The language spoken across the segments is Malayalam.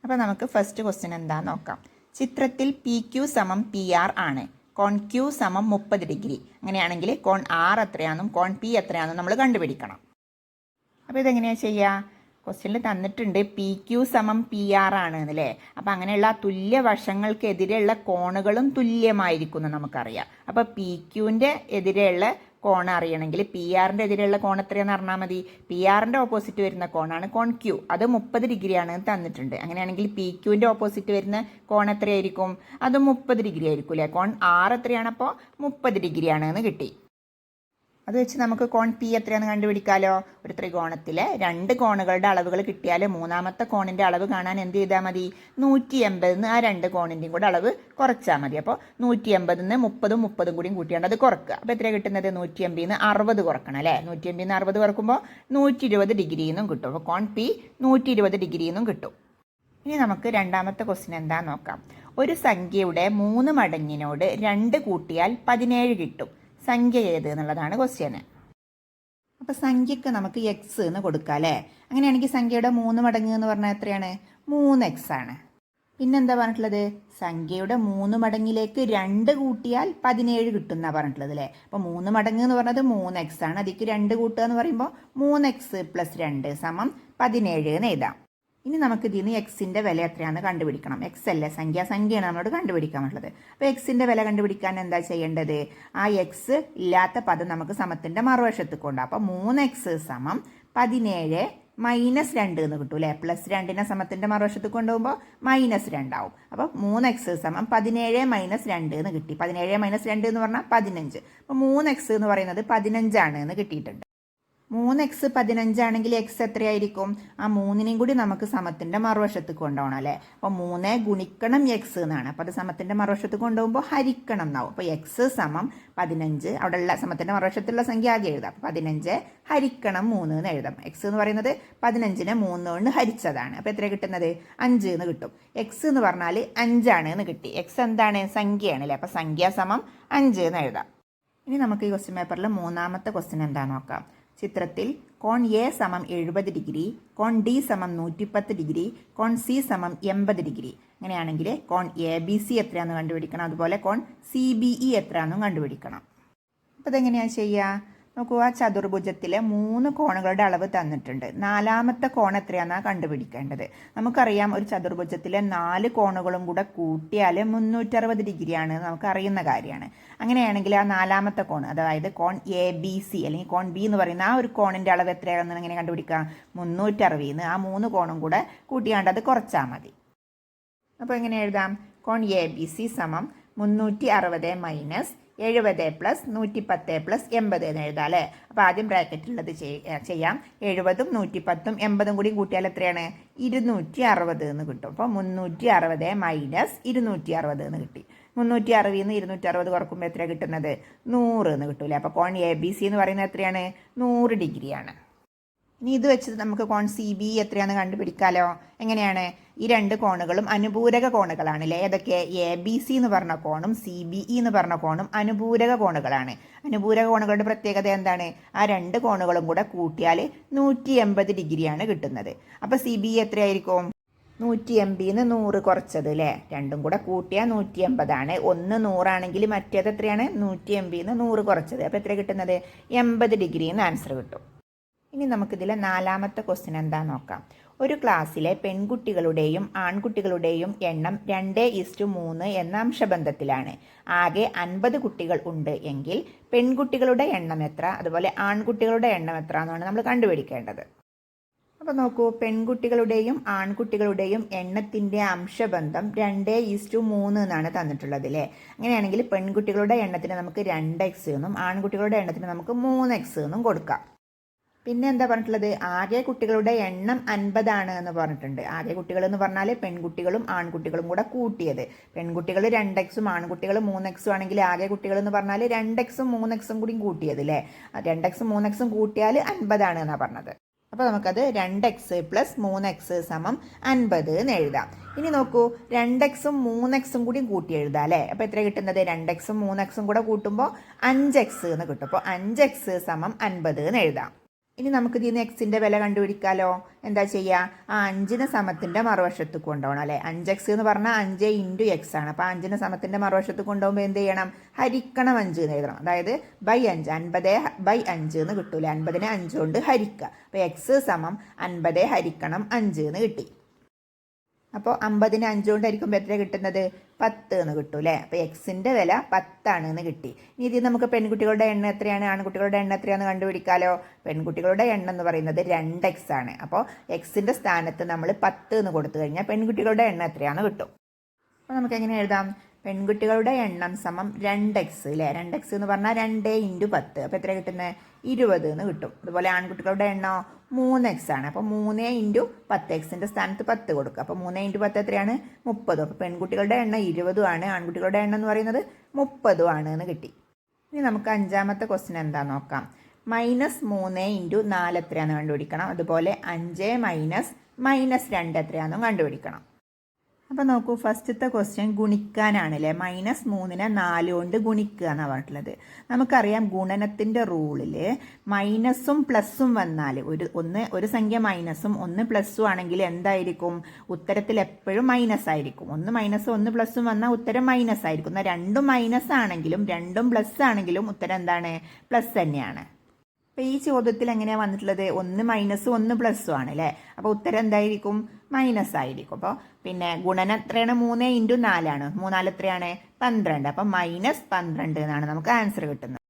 അപ്പോൾ നമുക്ക് ഫസ്റ്റ് ക്വസ്റ്റ്യൻ എന്താണെന്ന് നോക്കാം. ചിത്രത്തിൽ പി ക്യു സമം പി ആർ ആണ്. കോൺ ക്യു സമം 30 ഡിഗ്രി. അങ്ങനെയാണെങ്കിൽ കോൺ ആർ എത്രയാണെന്നും കോൺ പി എത്രയാണെന്നും നമ്മൾ കണ്ടുപിടിക്കണം. അപ്പോൾ ഇതെങ്ങനെയാണ് ചെയ്യുക? ക്വസ്റ്റ്യനിൽ തന്നിട്ടുണ്ട് പി ക്യു സമം പി ആർ ആണ് എന്നല്ലേ. അപ്പോൾ അങ്ങനെയുള്ള തുല്യ വശങ്ങൾക്കെതിരെയുള്ള കോണുകളും തുല്യമായിരിക്കും എന്ന് നമുക്കറിയാം. അപ്പോൾ പി ക്യുവിൻ്റെ എതിരെയുള്ള കോൺ അറിയണമെങ്കിൽ പി ആറിൻ്റെ എതിരെയുള്ള കോൺ എത്രയാണെന്ന് അറിഞ്ഞാൽ മതി. പി ആറിൻ്റെ ഓപ്പോസിറ്റ് വരുന്ന കോണാണ് കോൺ ക്യു. അത് 30 ഡിഗ്രിയാണ് തന്നിട്ടുണ്ട്. അങ്ങനെയാണെങ്കിൽ പി ക്യുവിൻ്റെ ഓപ്പോസിറ്റ് വരുന്ന കോൺ എത്രയായിരിക്കും? അത് 30 ഡിഗ്രി ആയിരിക്കും അല്ലേ. കോൺ ആർ എത്രയാണ്? അപ്പോൾ 30 ഡിഗ്രിയാണ് എന്ന് കിട്ടി. അത് വെച്ച് നമുക്ക് കോൺ പി എത്രയാണെന്ന് കണ്ടുപിടിക്കാമല്ലോ. ഒരു ത്രികോണത്തിലെ 2 കോണുകളുടെ അളവുകൾ കിട്ടിയാൽ മൂന്നാമത്തെ കോണിൻ്റെ അളവ് കാണാൻ എന്ത് ചെയ്താൽ മതി? 180 ആ 2 കോണിൻ്റെയും കൂടെ അളവ് കുറച്ചാൽ മതി. അപ്പോൾ 180 30 30 കൂടിയും കൂട്ടിയാണ്ട് അത് കുറക്കുക. അപ്പോൾ എത്രയാണ് കിട്ടുന്നത്? 180 60 കുറക്കണം അല്ലേ. 180 60 കുറക്കുമ്പോൾ 120 ഡിഗ്രിയിൽ നിന്നും കിട്ടും. അപ്പോൾ കോൺ പി 120 ഡിഗ്രിയിൽ നിന്നും കിട്ടും. ഇനി നമുക്ക് രണ്ടാമത്തെ ക്വസ്റ്റ്യൻ എന്താണെന്ന് നോക്കാം. ഒരു സംഖ്യയുടെ 3 മടങ്ങിനോട് 2 കൂട്ടിയാൽ 17 കിട്ടും. സംഖ്യ ഏത് എന്നുള്ളതാണ് ക്വസ്റ്റ്യന്. അപ്പോൾ സംഖ്യക്ക് നമുക്ക് എക്സ് എന്ന് കൊടുക്കാം അല്ലേ. അങ്ങനെയാണെങ്കിൽ സംഖ്യയുടെ 3 മടങ്ങ് എന്ന് പറഞ്ഞാൽ എത്രയാണ്? 3x ആണ്. പിന്നെന്താ പറഞ്ഞിട്ടുള്ളത്? സംഖ്യയുടെ 3 മടങ്ങിലേക്ക് 2 കൂട്ടിയാൽ 17 കിട്ടും എന്നാണ് പറഞ്ഞിട്ടുള്ളത് അല്ലേ. അപ്പോൾ 3 മടങ്ങ് എന്ന് പറഞ്ഞത് 3x ആണ്. അതിലേക്ക് 2 കൂട്ടുക എന്ന് പറയുമ്പോൾ 3x + 2 = 17 എന്ന് എഴുതാം. ഇനി നമുക്ക് ഇതിന് എക്സിൻ്റെ വില എത്രയാണെന്ന് കണ്ടുപിടിക്കണം. എക്സ് അല്ലേ, സംഖ്യയാണ് നമ്മളോട് കണ്ടുപിടിക്കാൻ പറ്റുള്ളത്. അപ്പോൾ എക്സിൻ്റെ വില കണ്ടുപിടിക്കാൻ എന്താ ചെയ്യേണ്ടത്? ആ എക്സ് ഇല്ലാത്ത പദം നമുക്ക് സമത്തിൻ്റെ മറുവശത്ത് കൊണ്ടാകും. അപ്പോൾ 3x = 17 - 2 എന്ന് കിട്ടും അല്ലേ. +2നെ സമത്തിൻ്റെ മറുവശത്ത് കൊണ്ടുപോകുമ്പോൾ -2 ആവും. അപ്പോൾ 3x = 17 - 2 എന്ന് കിട്ടി. 17 - 2 എന്ന് പറഞ്ഞാൽ 15. അപ്പോൾ 3x എന്ന് പറയുന്നത് 15 ആണ് എന്ന് കിട്ടിയിട്ടുണ്ട്. 3x 15 ആണെങ്കിൽ എക്സ് എത്രയായിരിക്കും? ആ 3നെയും കൂടി നമുക്ക് സമത്തിൻ്റെ മറുവശത്ത് കൊണ്ടുപോകണം അല്ലേ. അപ്പോൾ 3 ഗുണിക്കണം എക്സ് എന്നാണ്. അപ്പോൾ അത് സമത്തിൻ്റെ മറുവശത്ത് കൊണ്ടുപോകുമ്പോൾ ഹരിക്കണം എന്നാവും. അപ്പോൾ എക്സ് = 15. അവിടെയുള്ള സമത്തിൻ്റെ മറുവശത്തുള്ള സംഖ്യ ആദ്യം എഴുതാം. 15 ഹരിക്കണം 3 എന്ന് എഴുതാം. എക്സ് എന്ന് പറയുന്നത് 15നെ 3 കൊണ്ട് ഹരിച്ചതാണ്. അപ്പോൾ എത്ര കിട്ടുന്നത്? 5 എന്ന് കിട്ടും. എക്സ് എന്ന് പറഞ്ഞാൽ 5 ആണ് എന്ന് കിട്ടി. എക്സ് എന്താണ്? സംഖ്യയാണ് അല്ലേ. അപ്പോൾ സംഖ്യ = 5 എന്ന് എഴുതാം. ഇനി നമുക്ക് ഈ ക്വസ്റ്റ്യൻ പേപ്പറിൽ മൂന്നാമത്തെ ക്വസ്റ്റ്യൻ എന്താണെന്ന് നോക്കാം. ചിത്രത്തിൽ കോൺ എ = 70 ഡിഗ്രി, കോൺ ഡി = 110 ഡിഗ്രി, കോൺ സി = 80 ഡിഗ്രി. അങ്ങനെയാണെങ്കിൽ കോൺ എ ബി സി എത്രയാണെന്ന് കണ്ടുപിടിക്കണം. അതുപോലെ കോൺ സി ബി ഇ എത്രയാണെന്നും കണ്ടുപിടിക്കണം. അപ്പോൾ ഇതെങ്ങനെയാണ് ചെയ്യുക? നോക്കൂ, ആ ചതുർഭുജത്തിലെ 3 കോണുകളുടെ അളവ് തന്നിട്ടുണ്ട്. നാലാമത്തെ കോൺ എത്രയാണെന്നാണ് കണ്ടുപിടിക്കേണ്ടത്. നമുക്കറിയാം ഒരു ചതുർഭുജത്തിലെ 4 കോണുകളും കൂടെ കൂട്ടിയാൽ 360 ഡിഗ്രിയാണ് നമുക്കറിയുന്ന കാര്യമാണ്. അങ്ങനെയാണെങ്കിൽ ആ നാലാമത്തെ കോൺ, അതായത് കോൺ എ ബി സി അല്ലെങ്കിൽ കോൺ ബി എന്ന് പറയുന്ന ആ ഒരു കോണിൻ്റെ അളവ് എത്രയാണെന്ന് എങ്ങനെ കണ്ടുപിടിക്കാം? 360 ആ 3 കോണും കൂടെ കൂട്ടിയാണ്ട് അത് കുറച്ചാൽ മതി. അപ്പോൾ എങ്ങനെ എഴുതാം? കോൺ എ ബി സി = 360 - 70 + 110 + 80 എന്ന് എഴുതാം അല്ലേ. അപ്പോൾ ആദ്യം ബ്രാക്കറ്റിലുള്ളത് ചെയ്യാം. 70ഉം 110ഉം 80ഉം കൂടി കൂട്ടിയാൽ എത്രയാണ്? 260 എന്ന് കിട്ടും. അപ്പോൾ 360 - 260 എന്ന് കിട്ടി. 360 നിന്ന് 260 കുറക്കുമ്പോൾ എത്ര കിട്ടുന്നത്? 100 എന്ന് കിട്ടൂലേ. അപ്പോൾ കോൺ എ ബി സി എന്ന് പറയുന്നത് എത്രയാണ്? 100 ഡിഗ്രിയാണ്. ഇനി ഇത് വെച്ചിട്ട് നമുക്ക് കോൺ സി ബി എത്രയാണെന്ന് കണ്ടുപിടിക്കാമല്ലോ. എങ്ങനെയാണ്? ഈ 2 കോണുകളും അനുപൂരക കോണുകളാണല്ലേ. ഏതൊക്കെ? എ ബി സി എന്ന് പറഞ്ഞ കോണും സി ബി ഇ എന്ന് പറഞ്ഞ കോണും അനുപൂരക കോണുകളാണ്. അനുപൂരക കോണുകളുടെ പ്രത്യേകത എന്താണ്? ആ 2 കോണുകളും കൂടെ കൂട്ടിയാൽ 180 ഡിഗ്രിയാണ് കിട്ടുന്നത്. അപ്പോൾ സി ബി എത്രയായിരിക്കും? 180 നിന്ന് 100 കുറച്ചത് അല്ലേ. രണ്ടും കൂടെ കൂട്ടിയാൽ 180 ആണ്. ഒന്ന് 100 ആണെങ്കിൽ മറ്റേത് എത്രയാണ്? 180 നിന്ന് 100 കുറച്ചത്. അപ്പോൾ എത്ര കിട്ടുന്നത്? 80 ഡിഗ്രി എന്ന് ആൻസർ കിട്ടും. ഇനി നമുക്കിതിലെ നാലാമത്തെ ക്വസ്റ്റ്യൻ എന്താണെന്ന് നോക്കാം. ഒരു ക്ലാസ്സിലെ പെൺകുട്ടികളുടെയും ആൺകുട്ടികളുടെയും എണ്ണം 2:3 എന്ന അംശബന്ധത്തിലാണ്. ആകെ 50 കുട്ടികൾ ഉണ്ട് എങ്കിൽ പെൺകുട്ടികളുടെ എണ്ണം എത്ര, അതുപോലെ ആൺകുട്ടികളുടെ എണ്ണം എത്ര എന്നാണ് നമ്മൾ കണ്ടുപിടിക്കേണ്ടത്. അപ്പോൾ നോക്കൂ, പെൺകുട്ടികളുടെയും ആൺകുട്ടികളുടെയും എണ്ണത്തിൻ്റെ അംശബന്ധം 2:3 എന്നാണ് തന്നിട്ടുള്ളത് അല്ലേ. അങ്ങനെയാണെങ്കിൽ പെൺകുട്ടികളുടെ എണ്ണത്തിന് നമുക്ക് 2x എന്നും ആൺകുട്ടികളുടെ എണ്ണത്തിന് നമുക്ക് 3x എന്നും കൊടുക്കാം. പിന്നെ എന്താ പറഞ്ഞിട്ടുള്ളത്? ആകെ കുട്ടികളുടെ എണ്ണം 50 ആണ് എന്ന് പറഞ്ഞിട്ടുണ്ട്. ആകെ കുട്ടികൾ എന്ന് പറഞ്ഞാൽ പെൺകുട്ടികളും ആൺകുട്ടികളും കൂടെ കൂട്ടിയത്. പെൺകുട്ടികൾ 2x ആൺകുട്ടികൾ 3x ആണെങ്കിൽ ആകെ കുട്ടികൾ എന്ന് പറഞ്ഞാൽ 2x 3x കൂടി കൂട്ടിയത് അല്ലേ. 2x 3x കൂട്ടിയാൽ 50 ആണ് എന്നാണ് പറഞ്ഞത്. അപ്പോൾ നമുക്കത് 2x + 3x = 50 എന്ന് എഴുതാം. ഇനി നോക്കൂ, 2x 3x കൂടി കൂട്ടി എഴുതാം അല്ലേ. അപ്പോൾ എത്ര കിട്ടുന്നത്? 2x 3x കൂടെ കൂട്ടുമ്പോൾ 5x എന്ന് കിട്ടും. അപ്പോൾ 5x = 50 എന്ന് എഴുതാം. ഇനി നമുക്ക് ഇതിൽ നിന്ന് എക്സിൻ്റെ വില കണ്ടുപിടിക്കാമല്ലോ. എന്താ ചെയ്യുക? ആ 5ന് സമത്തിൻ്റെ മറുവശത്ത് കൊണ്ടുപോകണം അല്ലേ. 5x എന്ന് പറഞ്ഞാൽ 5 × x ആണ്. അപ്പോൾ 5ന് സമത്തിൻ്റെ മറുവശത്ത് കൊണ്ടുപോകുമ്പോൾ എന്ത് ചെയ്യണം? ഹരിക്കണം 5 എന്ന് എഴുതണം. അതായത് ബൈ 5, 50/5 എന്ന് കിട്ടൂല. 50നെ 5 കൊണ്ട് ഹരിക്കുക. അപ്പോൾ x = 50 ഹരിക്കണം 5 എന്ന് കിട്ടി. അപ്പോൾ 50നെ 5 കൊണ്ട് ഹരിക്കുമ്പോൾ എത്ര കിട്ടുന്നത്? 10 എന്ന് കിട്ടും അല്ലേ. അപ്പോൾ എക്സിൻ്റെ വില 10 ആണെന്ന് കിട്ടി. ഇനി ഇതിൽ നമുക്ക് പെൺകുട്ടികളുടെ എണ്ണം എത്രയാണ്, ആൺകുട്ടികളുടെ എണ്ണം എത്രയാണെന്ന് കണ്ടുപിടിക്കാമല്ലോ. പെൺകുട്ടികളുടെ എണ്ണം എന്ന് പറയുന്നത് 2x ആണ്. അപ്പോൾ എക്സിൻ്റെ സ്ഥാനത്ത് നമ്മൾ 10 എന്ന് കൊടുത്തു കഴിഞ്ഞാൽ പെൺകുട്ടികളുടെ എണ്ണം എത്രയാണെന്ന് കിട്ടും. അപ്പോൾ നമുക്ക് എങ്ങനെ എഴുതാം? പെൺകുട്ടികളുടെ എണ്ണം = 2x അല്ലേ. 2x എന്ന് പറഞ്ഞാൽ 2 × 10. അപ്പോൾ എത്ര കിട്ടുന്നത്? 20 എന്ന് കിട്ടും. അതുപോലെ ആൺകുട്ടികളുടെ എണ്ണം 3x ആണ്. അപ്പോൾ 3 × 10, എക്സിൻ്റെ സ്ഥാനത്ത് 10 കൊടുക്കുക. അപ്പോൾ 3 × 10 എത്രയാണ്? 30. അപ്പോൾ പെൺകുട്ടികളുടെ എണ്ണം 20 ആണ്, ആൺകുട്ടികളുടെ എണ്ണം എന്ന് പറയുന്നത് 30 ആണ് എന്ന് കിട്ടി. ഇനി നമുക്ക് 5ാമത്തെ ക്വസ്റ്റ്യൻ എന്താണെന്ന് നോക്കാം. -3 × 4 എത്രയാണെന്ന് കണ്ടുപിടിക്കണം. അതുപോലെ 5 - -2 എത്രയാണെന്നും കണ്ടുപിടിക്കണം. അപ്പോൾ നോക്കൂ, ഫസ്റ്റത്തെ ക്വസ്റ്റ്യൻ ഗുണിക്കാനാണല്ലേ. -3നെ 4 കൊണ്ട് ഗുണിക്കുക എന്നാണ് പറഞ്ഞിട്ടുള്ളത്. നമുക്കറിയാം ഗുണനത്തിൻ്റെ റൂളിൽ മൈനസും പ്ലസ്സും വന്നാൽ ഒരു സംഖ്യ മൈനസും ഒന്ന് പ്ലസ്സും ആണെങ്കിൽ എന്തായിരിക്കും? ഉത്തരത്തിൽ എപ്പോഴും മൈനസ് ആയിരിക്കും. ഒന്ന് മൈനസും ഒന്ന് പ്ലസ്സും വന്നാൽ ഉത്തരം മൈനസ് ആയിരിക്കും. എന്നാൽ രണ്ടും മൈനസ് ആണെങ്കിലും രണ്ടും പ്ലസ് ആണെങ്കിലും ഉത്തരം എന്താണ്? പ്ലസ് തന്നെയാണ്. അപ്പോൾ ഈ ചോദ്യത്തിൽ എങ്ങനെയാണ് വന്നിട്ടുള്ളത്? ഒന്ന് മൈനസും ഒന്ന് പ്ലസ്സും ആണ് അല്ലേ. അപ്പോൾ ഉത്തരം എന്തായിരിക്കും? മൈനസ് ആയിരിക്കും. അപ്പോൾ പിന്നെ ഗുണനം എത്രയാണ്? 3 × 4 ആണ്. 3 4 എത്രയാണ്? 12. അപ്പം -12 എന്നാണ് നമുക്ക് ആൻസർ കിട്ടുന്നത്.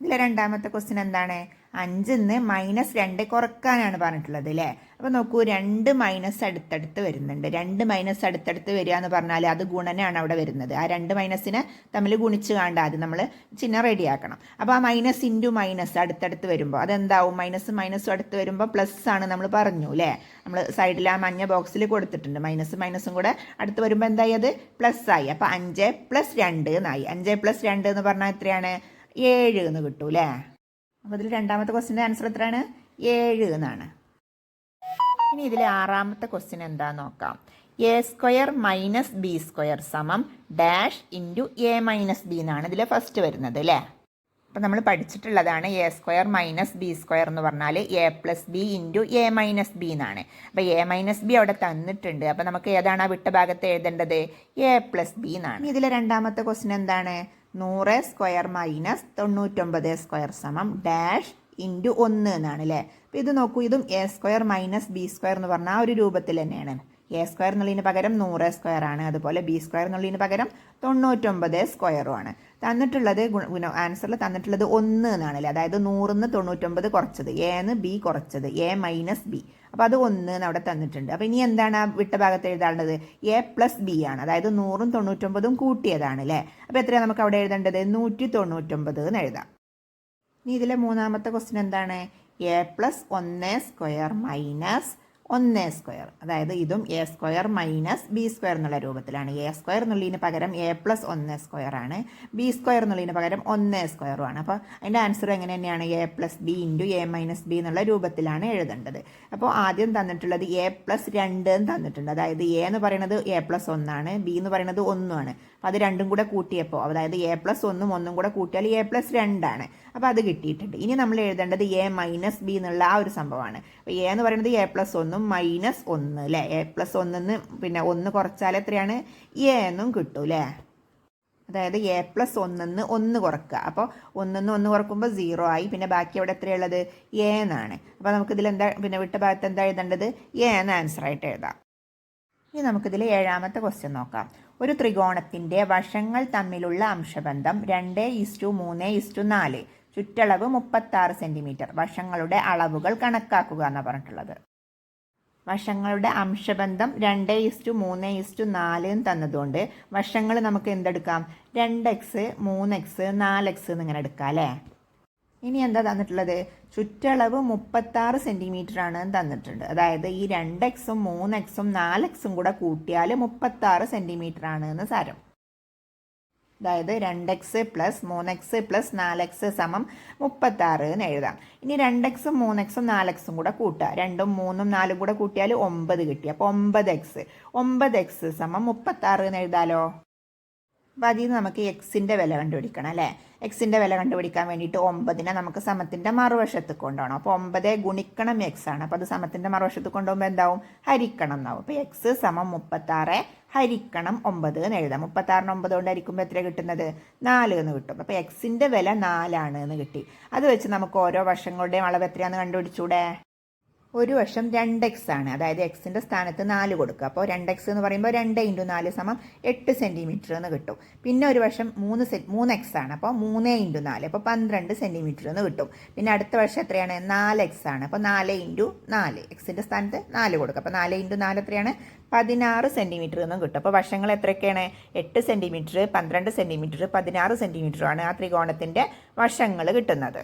ഇതിലെ 2ാമത്തെ ക്വസ്റ്റ്യൻ എന്താണ്? 5ന്ന് -2 കുറക്കാനാണ് പറഞ്ഞിട്ടുള്ളത് അല്ലേ. അപ്പോൾ നോക്കൂ, 2 മൈനസ് അടുത്തടുത്ത് വരുന്നുണ്ട്. 2 മൈനസ് അടുത്തടുത്ത് വരിക എന്ന് പറഞ്ഞാൽ അത് ഗുണനാണ് അവിടെ വരുന്നത്. ആ 2 മൈനസിനെ തമ്മിൽ ഗുണിച്ച് കാണാൻ ആദ്യം നമ്മൾ ചിഹ്നം റെഡിയാക്കണം. അപ്പോൾ ആ മൈനസ് × മൈനസ് അടുത്തടുത്ത് വരുമ്പോൾ അതെന്താവും? മൈനസും അടുത്ത് വരുമ്പോൾ പ്ലസ് ആണ് നമ്മൾ പറഞ്ഞു അല്ലേ. നമ്മൾ സൈഡിൽ ആ മഞ്ഞ ബോക്സിൽ കൊടുത്തിട്ടുണ്ട്. മൈനസും കൂടെ അടുത്ത് വരുമ്പോൾ എന്തായി? അത് പ്ലസ് ആയി. അപ്പോൾ 5 + 2 എന്നായി. 5 + 2 എന്ന് പറഞ്ഞാൽ എത്രയാണ്? 7 എന്ന് കിട്ടും അല്ലേ. അപ്പോൾ ഇതിൽ 2ാമത്തെ ക്വസ്റ്റ്യൻ്റെ ആൻസർ എത്രയാണ്? 7 എന്നാണ്. ഇനി ഇതിലെ 6ാമത്തെ ക്വസ്റ്റ്യൻ എന്താണെന്ന് നോക്കാം. a² - b² = -a - b എന്നാണ് ഇതിലെ ഫസ്റ്റ് വരുന്നത് അല്ലേ. അപ്പോൾ നമ്മൾ പഠിച്ചിട്ടുള്ളതാണ് a² - b² എന്ന് പറഞ്ഞാൽ a + b × a - b എന്നാണ്. അപ്പോൾ a - b അവിടെ തന്നിട്ടുണ്ട്. അപ്പോൾ നമുക്ക് ഏതാണ് ആ വിട്ട ഭാഗത്ത് എഴുതേണ്ടത്? a + b എന്നാണ്. ഇതിലെ 2ാമത്തെ ക്വസ്റ്റ്യൻ എന്താണ്? 100² - 99² × 1 എന്നാണ് അല്ലേ. അപ്പോൾ ഇത് നോക്കൂ, ഇതും a² - b² എന്ന് പറഞ്ഞാൽ ആ ഒരു രൂപത്തിൽ തന്നെയാണ്. a² എന്നുള്ളതിന് പകരം 100² ആണ്. അതുപോലെ b² എന്നുള്ളതിന് പകരം 99² ആണ്. തന്നിട്ടുള്ളത് ആൻസറിൽ തന്നിട്ടുള്ളത് 1 എന്നാണ് അല്ലേ. അതായത് 100ന്ന് 99 കുറച്ചത്, a-ന്ന് b കുറച്ചത്, a - b. അപ്പോൾ അത് 1 എന്ന് അവിടെ തന്നിട്ടുണ്ട്. അപ്പോൾ ഇനി എന്താണ് ആ വിട്ട ഭാഗത്ത് എഴുതാനുള്ളത്? a + b ആണ്. അതായത് 100ഉം 99ഉം കൂട്ടിയതാണ് അല്ലേ. അപ്പോൾ എത്രയാണ് നമുക്ക് അവിടെ എഴുതേണ്ടത്? 199 എന്ന് എഴുതാം. ഇനി ഇതിലെ 3ാമത്തെ ക്വസ്റ്റ്യൻ എന്താണ്? a + 1² - 1². അതായത് ഇതും a² - b² എന്നുള്ള രൂപത്തിലാണ്. a² എന്നുള്ളതിന് പകരം a + 1² ആണ്, b² എന്നുള്ളതിന് പകരം 1² ആണ്. അപ്പോൾ അതിൻ്റെ ആൻസർ എങ്ങനെ തന്നെയാണ്? a + b × a - b എന്നുള്ള രൂപത്തിലാണ് എഴുതേണ്ടത്. അപ്പോൾ ആദ്യം തന്നിട്ടുള്ളത് a + 2 എന്ന് തന്നിട്ടുണ്ട്. അതായത് a എന്ന് പറയുന്നത് a + 1 ആണ്, b എന്ന് പറയുന്നത് 1 ആണ്. അപ്പോൾ അത് രണ്ടും കൂടെ കൂട്ടിയപ്പോൾ, അതായത് a + 1ഉം 1ഉം കൂടെ കൂട്ടിയാൽ a + 2 ആണ്. അപ്പോൾ അത് കിട്ടിയിട്ടുണ്ട്. ഇനി നമ്മൾ എഴുതേണ്ടത് a - b എന്നുള്ള ആ ഒരു സംഭവമാണ്. അപ്പോൾ a എന്ന് പറയുന്നത് a + 1ഉം -1 അല്ലേ. a + 1ന്ന് പിന്നെ 1 കുറച്ചാൽ എത്രയാണ്? a എന്നും കിട്ടും അല്ലേ. അതായത് a + 1ന്ന് 1 കുറക്കുക. അപ്പോൾ 1ന്ന് 1 കുറക്കുമ്പോൾ 0 ആയി. പിന്നെ ബാക്കി അവിടെ എത്രയുള്ളത്? a എന്നാണ്. അപ്പോൾ നമുക്കിതിൽ എന്താ പിന്നെ വിട്ട ഭാഗത്ത് എന്താ എഴുതേണ്ടത്? a എന്ന ആൻസറായിട്ട് എഴുതാം. ഇനി നമുക്കിതിൽ 7ാമത്തെ ക്വസ്റ്റ്യൻ നോക്കാം. ഒരു ത്രികോണത്തിൻ്റെ വശങ്ങൾ തമ്മിലുള്ള അംശബന്ധം 2:3:4. ചുറ്റളവ് 36 സെൻറ്റിമീറ്റർ. വശങ്ങളുടെ അളവുകൾ കണക്കാക്കുക എന്നാണ് പറഞ്ഞിട്ടുള്ളത്. വശങ്ങളുടെ അംശബന്ധം 2:3:4 തന്നതുകൊണ്ട് വശങ്ങൾ നമുക്ക് എന്തെടുക്കാം? 2x 3x 4x എന്നിങ്ങനെ എടുക്കാം അല്ലേ. ഇനി എന്താ തന്നിട്ടുള്ളത്? ചുറ്റളവ് 36 സെൻറ്റിമീറ്റർ ആണ് തന്നിട്ടുണ്ട്. അതായത് ഈ 2x 3x 4x കൂടെ കൂട്ടിയാൽ 36 സെൻറ്റിമീറ്റർ ആണ് എന്ന് സാരം. അതായത് 2x + 3x + 4x = 36 എന്ന് എഴുതാം. ഇനി 2x 3x 4x കൂടെ കൂട്ടുക. 2ഉം 3ഉം 4ഉം കൂടെ കൂട്ടിയാൽ 9 കിട്ടി. അപ്പോൾ 9x = 36 എന്ന് എഴുതാലോ. അപ്പോൾ അതിൽ നിന്ന് നമുക്ക് എക്സിൻ്റെ വില കണ്ടുപിടിക്കണം അല്ലേ. എക്സിൻ്റെ വില കണ്ടുപിടിക്കാൻ വേണ്ടിയിട്ട് 9നെ നമുക്ക് സമത്തിൻ്റെ മറുവശത്ത് കൊണ്ടുപോകണം. അപ്പോൾ 9 ഗുണിക്കണം എക്സ് ആണ്. അപ്പോൾ അത് സമത്തിൻ്റെ മറുവശത്ത് കൊണ്ടുപോകുമ്പോൾ എന്താവും, ഹരിക്കണം എന്നാവും. അപ്പോൾ എക്സ് സമം 36 ഹരിക്കണം 9 എന്ന് എഴുതാം. 36ന് 9 കൊണ്ട് ഹരിക്കുമ്പോൾ എത്ര കിട്ടുന്നത്, 4 എന്ന് കിട്ടും. അപ്പോൾ എക്സിൻ്റെ വില 4 എന്ന് കിട്ടി. അത് വെച്ച് നമുക്ക് ഓരോ വശങ്ങളുടെയും അളവ് എത്രയാണെന്ന് കണ്ടുപിടിച്ചൂടെ. ഒരു വശം 2x ആണ്, അതായത് എക്സിൻ്റെ സ്ഥാനത്ത് 4 കൊടുക്കുക. അപ്പോൾ 2x എന്ന് പറയുമ്പോൾ 2 × 4 സമം 8 സെൻറ്റിമീറ്റർ എന്ന് കിട്ടും. പിന്നെ ഒരു വശം 3x ആണ്, അപ്പോൾ 3 × 4 അപ്പോൾ 12 സെൻറ്റിമീറ്റർ എന്ന് കിട്ടും. പിന്നെ അടുത്ത വശം എത്രയാണ്, 4x ആണ്, അപ്പോൾ 4 × 4 എക്സിൻ്റെ സ്ഥാനത്ത് 4 കൊടുക്കുക. അപ്പോൾ 4 × 4 എത്രയാണ്, 16 സെൻറ്റിമീറ്റർ എന്നും കിട്ടും. അപ്പോൾ വശങ്ങൾ എത്രയൊക്കെയാണ്, 8 സെൻറ്റിമീറ്റർ, 12 സെൻറ്റിമീറ്റർ, 16 സെൻറ്റിമീറ്ററാണ് ആ ത്രികോണത്തിൻ്റെ വശങ്ങൾ കിട്ടുന്നത്.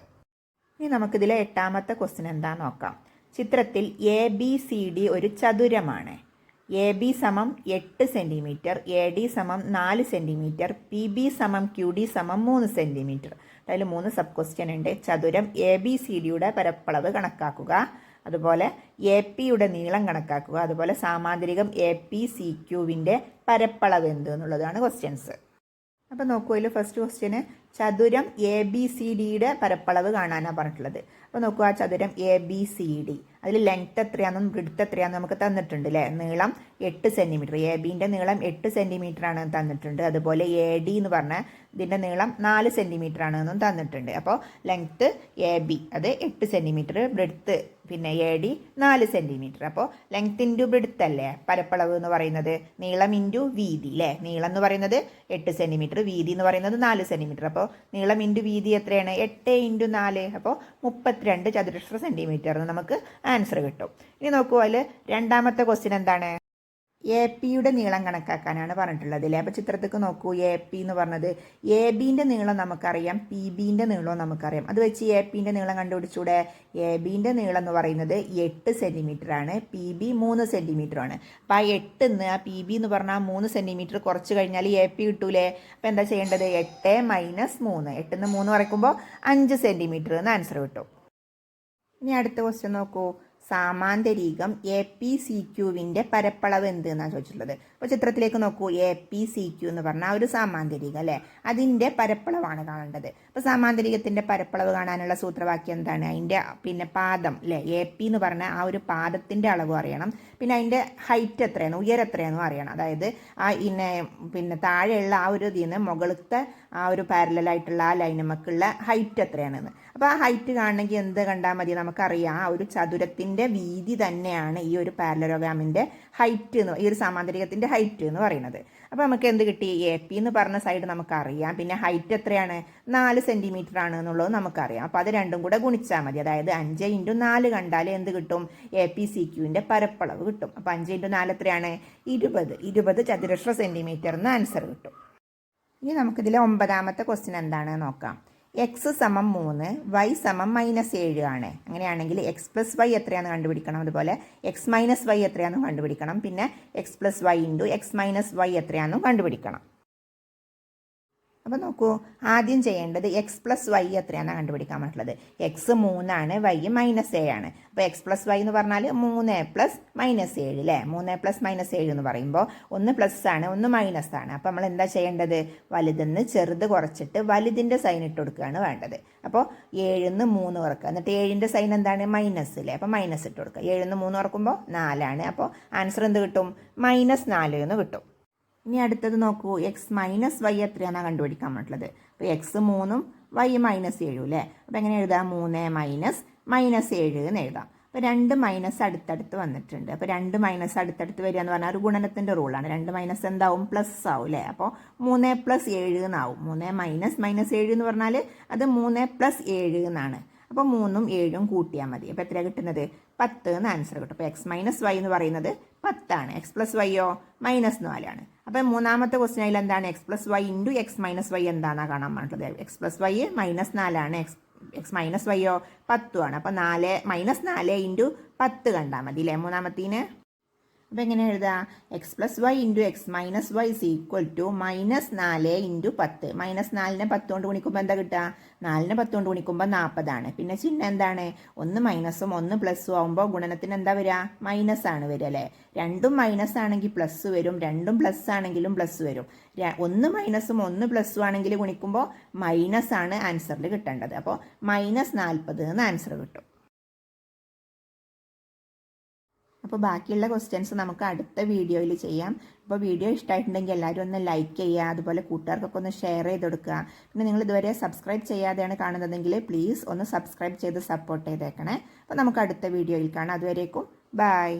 ഇനി നമുക്കിതിലെ 8ാമത്തെ ക്വസ്റ്റ്യൻ എന്താണെന്ന് നോക്കാം. ചിത്രത്തിൽ എ ബി സി ഡി ഒരു ചതുരമാണ്. എ ബി സമം 8 സെൻറ്റിമീറ്റർ, എ ഡി സമം 4 സെൻറ്റിമീറ്റർ, പി ബി സമം ക്യു ഡി സമം 3 സെൻറ്റിമീറ്റർ. അതിൽ 3 സബ് ക്വസ്റ്റ്യൻ ഉണ്ട്. ചതുരം എ ബി സി ഡിയുടെ പരപ്പളവ് കണക്കാക്കുക, അതുപോലെ എ പിയുടെ നീളം കണക്കാക്കുക, അതുപോലെ സാമാന്തരികം എ പി സി ക്യുവിൻ്റെ പരപ്പളവ് എന്ത് എന്നുള്ളതാണ് ക്വസ്റ്റ്യൻസ്. അപ്പോൾ നോക്കൂ, അതിൽ ഫസ്റ്റ് ക്വസ്റ്റ്യന് ചതുരം എ ബി സി ഡിയുടെ പരപ്പളവ് കാണാനാണ് പറഞ്ഞിട്ടുള്ളത്. അപ്പോൾ നോക്കൂ, ആ ചതുരം എ ബി സി ഡി അതിൽ ലെങ്ത് എത്രയാണെന്നും ബ്രിഡ്ത്ത് എത്രയാണെന്നും നമുക്ക് തന്നിട്ടുണ്ട് അല്ലേ. നീളം 8 സെൻറ്റിമീറ്റർ, എ ബിൻ്റെ നീളം 8 സെൻറ്റിമീറ്റർ ആണ് തന്നിട്ടുണ്ട്. അതുപോലെ എ ഡി എന്ന് പറഞ്ഞാൽ ഇതിൻ്റെ നീളം 4 സെൻറ്റിമീറ്റർ ആണെന്നും തന്നിട്ടുണ്ട്. അപ്പോൾ ലെങ്ത്ത് എ ബി അത് 8 സെൻറ്റിമീറ്റർ, ബ്രിഡ്ത്ത് പിന്നെ എ ഡി 4 സെൻറ്റിമീറ്റർ. അപ്പോൾ ലെങ്ത് ഇൻറ്റു ബ്രിഡ്ത്ത് അല്ലേ പരപ്പളവ് എന്ന് പറയുന്നത്, നീളം ഇൻറ്റു വീതി അല്ലേ. നീളം എന്ന് പറയുന്നത് 8 സെൻറ്റിമീറ്റർ, വീതി എന്ന് പറയുന്നത് 4 സെൻറ്റിമീറ്റർ. അപ്പോൾ നീളം ഇൻറ്റു വീതി എത്രയാണ്, 8 × 4 അപ്പോൾ 32 ചതുരശ്ര സെൻറ്റിമീറ്റർ എന്ന് നമുക്ക് ആൻസർ കിട്ടും. ഇനി നോക്കൂ, അതിൽ 2ാമത്തെ ക്വസ്റ്റ്യൻ എന്താണ്, എ പിയുടെ നീളം കണക്കാക്കാനാണ് പറഞ്ഞിട്ടുള്ളത് അല്ലേ. അപ്പോൾ ചിത്രത്തേക്ക് നോക്കൂ, എ പി എന്ന് പറഞ്ഞത് എ ബിൻ്റെ നീളം നമുക്കറിയാം, പി ബിൻ്റെ നീളവും നമുക്കറിയാം. അത് വെച്ച് എ പിൻ്റെ നീളം കണ്ടുപിടിച്ചൂടെ. എ ബിൻ്റെ നീളം എന്ന് പറയുന്നത് 8 സെൻറ്റിമീറ്റർ ആണ്, പി ബി 3 സെൻറ്റിമീറ്റർ ആണ്. അപ്പോൾ ആ 8 നിന്ന് ആ പി ബി എന്ന് പറഞ്ഞാൽ 3 സെൻറ്റിമീറ്റർ കുറച്ച് കഴിഞ്ഞാൽ എ പി കിട്ടൂലേ. അപ്പോൾ എന്താ ചെയ്യേണ്ടത്, 8 - 3, 8 നിന്ന് 3 കുറയ്ക്കുമ്പോൾ 5 സെൻറ്റിമീറ്റർ എന്ന് ആൻസർ കിട്ടും. ഇനി അടുത്ത ക്വസ്റ്റ്യൻ നോക്കൂ, സാമാന്തരികം എ പി സി ക്യുവിൻ്റെ പരപ്പളവ് എന്ത് എന്നാണ് ചോദിച്ചിട്ടുള്ളത്. അപ്പോൾ ചിത്രത്തിലേക്ക് നോക്കൂ, എ പി സി ക്യു എന്ന് പറഞ്ഞാൽ ഒരു സാമാന്തരികം അല്ലേ, അതിൻ്റെ പരപ്പളവാണ് കാണേണ്ടത്. അപ്പോൾ സാമാന്തരികത്തിൻ്റെ പരപ്പളവ് കാണാനുള്ള സൂത്രവാക്യം എന്താണ്, അതിൻ്റെ പിന്നെ പാദം അല്ലേ, എ പി എന്ന് പറഞ്ഞാൽ ആ ഒരു പാദത്തിൻ്റെ അളവ് അറിയണം, പിന്നെ അതിൻ്റെ ഹൈറ്റ് എത്രയാണ്, ഉയരം എത്രയാണെന്നും അറിയണം. അതായത് ആ പിന്നെ താഴെയുള്ള ആ ഒരു ഇതിൽ നിന്ന് മുകളിലത്തെ ആ ഒരു പാരലായിട്ടുള്ള ആ ലൈനുമൊക്കെയുള്ള ഹൈറ്റ് എത്രയാണെന്ന്. അപ്പോൾ ആ ഹൈറ്റ് കാണണമെങ്കിൽ എന്ത് കണ്ടാൽ മതി, നമുക്കറിയാം ആ ഒരു ചതുരത്തിൻ്റെ വീതി തന്നെയാണ് ഈ ഒരു പാരലലോഗ്രാമിൻ്റെ ഹൈറ്റ് എന്ന്, ഈ ഒരു സാമാന്തരികത്തിൻ്റെ ഹൈറ്റ് എന്ന് പറയുന്നത്. അപ്പോൾ നമുക്ക് എന്ത് കിട്ടി, എ പി എന്ന് പറഞ്ഞ സൈഡ് നമുക്കറിയാം, പിന്നെ ഹൈറ്റ് എത്രയാണ്, 4 സെൻറ്റിമീറ്റർ ആണ് എന്നുള്ളത് നമുക്കറിയാം. അപ്പോൾ അത് രണ്ടും കൂടെ ഗുണിച്ചാൽ മതി. അതായത് 5 × 4 കണ്ടാൽ എന്ത് കിട്ടും, എ പി സി ക്യുവിൻ്റെ പരപ്പളവ് കിട്ടും. അപ്പോൾ 5 × 4 എത്രയാണ്, 20 ചതുരശ്ര സെൻറ്റിമീറ്റർ എന്ന് ആൻസർ കിട്ടും. ഇനി നമുക്കിതിലെ 9ാമത്തെ ക്വസ്റ്റ്യൻ എന്താണെന്ന് നോക്കാം. എക്സ് സമം 3, വൈ സമം -7 ആണ്. അങ്ങനെയാണെങ്കിൽ എക്സ് പ്ലസ് വൈ എത്രയാണെന്ന് കണ്ടുപിടിക്കണം, അതുപോലെ എക്സ് മൈനസ് വൈ എത്രയാണെന്നും കണ്ടുപിടിക്കണം, പിന്നെ X plus Y into X minus Y എത്രയാണെന്നും കണ്ടുപിടിക്കണം. അപ്പോൾ നോക്കൂ, ആദ്യം ചെയ്യേണ്ടത് എക്സ് പ്ലസ് വൈ എത്രയാണെന്ന് കണ്ടുപിടിക്കാൻ പറ്റുള്ളത്. എക്സ് 3 ആണ്, വൈ -7 ആണ്. അപ്പോൾ എക്സ് പ്ലസ് വൈ എന്ന് പറഞ്ഞാൽ 3 + -7 അല്ലേ. 3 + -7 എന്ന് പറയുമ്പോൾ ഒന്ന് പ്ലസ് ആണ്, ഒന്ന് മൈനസ് ആണ്. അപ്പോൾ നമ്മൾ എന്താ ചെയ്യേണ്ടത്, വലുതെന്ന് ചെറുത് കുറച്ചിട്ട് വലുതിൻ്റെ സൈൻ ഇട്ട് കൊടുക്കുകയാണ് വേണ്ടത്. അപ്പോൾ 7 ന്ന് 3 കുറക്കുക, എന്നിട്ട് 7ൻ്റെ സൈൻ എന്താണ്, മൈനസ് അല്ലേ. അപ്പോൾ മൈനസ് ഇട്ട് കൊടുക്കുക. 7 ന്ന് 3 കുറക്കുമ്പോൾ 4 ആണ്. അപ്പോൾ ആൻസർ എന്ത് കിട്ടും, -4 എന്ന് കിട്ടും. ഇനി അടുത്തത് നോക്കൂ, എക്സ് മൈനസ് വൈ എത്രയാണെന്നാണ് കണ്ടുപിടിക്കാൻ പറ്റുള്ളത്. അപ്പോൾ എക്സ് 3ഉം വൈ -7 അല്ലേ. അപ്പോൾ എങ്ങനെ എഴുതാം, 3 - -7 എന്ന് എഴുതാം. അപ്പോൾ 2 മൈനസ് അടുത്തടുത്ത് വന്നിട്ടുണ്ട്. അപ്പോൾ 2 മൈനസ് അടുത്തടുത്ത് വരിക എന്ന് പറഞ്ഞാൽ ഒരു ഗുണനത്തിൻ്റെ റൂളാണ്. 2 മൈനസ് എന്താവും, പ്ലസ് ആവും അല്ലേ. അപ്പോൾ 3 + 7 എന്നാവും. 3 - -7 എന്ന് പറഞ്ഞാൽ അത് 3 + 7 എന്നാണ്. അപ്പോൾ 3ഉം 7ഉം കൂട്ടിയാൽ മതി. അപ്പോൾ എത്രയാണ് കിട്ടുന്നത്, 10 എന്ന് ആൻസർ കിട്ടും. അപ്പോൾ എക്സ് മൈനസ് വൈ എന്ന് പറയുന്നത് 10 ആണ്. എക്സ് പ്ലസ് വൈയോ -4 ആണ്. അപ്പോൾ 3ാമത്തെ ക്വസ്റ്റ്യനിൽ എന്താണ്, x plus Y into X minus y എന്താണെന്നാണ് കാണാൻ പറ്റുന്നത്. എക്സ് പ്ലസ് വൈ -4 ആണ്, എക്സ് മൈനസ് വൈയോ 10 ആണ്. അപ്പോൾ -4 × 10 കണ്ടാൽ മതി അല്ലേ 3ാമത്തേന്. അപ്പോൾ എങ്ങനെ എഴുതാം? X plus Y into X minus y is equal to -4 into 10. -4നെ 10 കൊണ്ട് ഗുണിക്കുമ്പോൾ എന്താ കിട്ടുക? 4നെ 10 കൊണ്ട് ഗുണിക്കുമ്പോൾ 40 പിന്നെ ചിഹ്നം എന്താണ്? ഒന്ന് മൈനസും ഒന്ന് പ്ലസ്സും ആകുമ്പോൾ ഗുണനത്തിന് എന്താ വരിക? മൈനസ് ആണ് വരിക അല്ലേ? രണ്ടും മൈനസ് ആണെങ്കിൽ പ്ലസ് വരും, രണ്ടും പ്ലസ് ആണെങ്കിലും പ്ലസ് വരും. ഒന്ന് മൈനസും ഒന്ന് പ്ലസ്സും ആണെങ്കിൽ ഗുണിക്കുമ്പോൾ മൈനസ് ആണ് ആൻസറിൽ കിട്ടേണ്ടത്. അപ്പോൾ -40 എന്ന് ആൻസർ കിട്ടും. അപ്പോൾ ബാക്കിയുള്ള ക്വസ്റ്റ്യൻസ് നമുക്ക് അടുത്ത വീഡിയോയിൽ ചെയ്യാം. അപ്പോൾ വീഡിയോ ഇഷ്ടമായിട്ടുണ്ടെങ്കിൽ എല്ലാവരും ഒന്ന് ലൈക്ക് ചെയ്യുക, അതുപോലെ കൂട്ടുകാർക്കൊക്കെ ഒന്ന് ഷെയർ ചെയ്ത് കൊടുക്കുക. പിന്നെ നിങ്ങൾ ഇതുവരെ സബ്സ്ക്രൈബ് ചെയ്യാതെയാണ് കാണുന്നതെങ്കിൽ പ്ലീസ് ഒന്ന് സബ്സ്ക്രൈബ് ചെയ്ത് സപ്പോർട്ട് ചെയ്തേക്കണേ. അപ്പോൾ നമുക്ക് അടുത്ത വീഡിയോയിൽ കാണാം. അതുവരേക്കും ബൈ.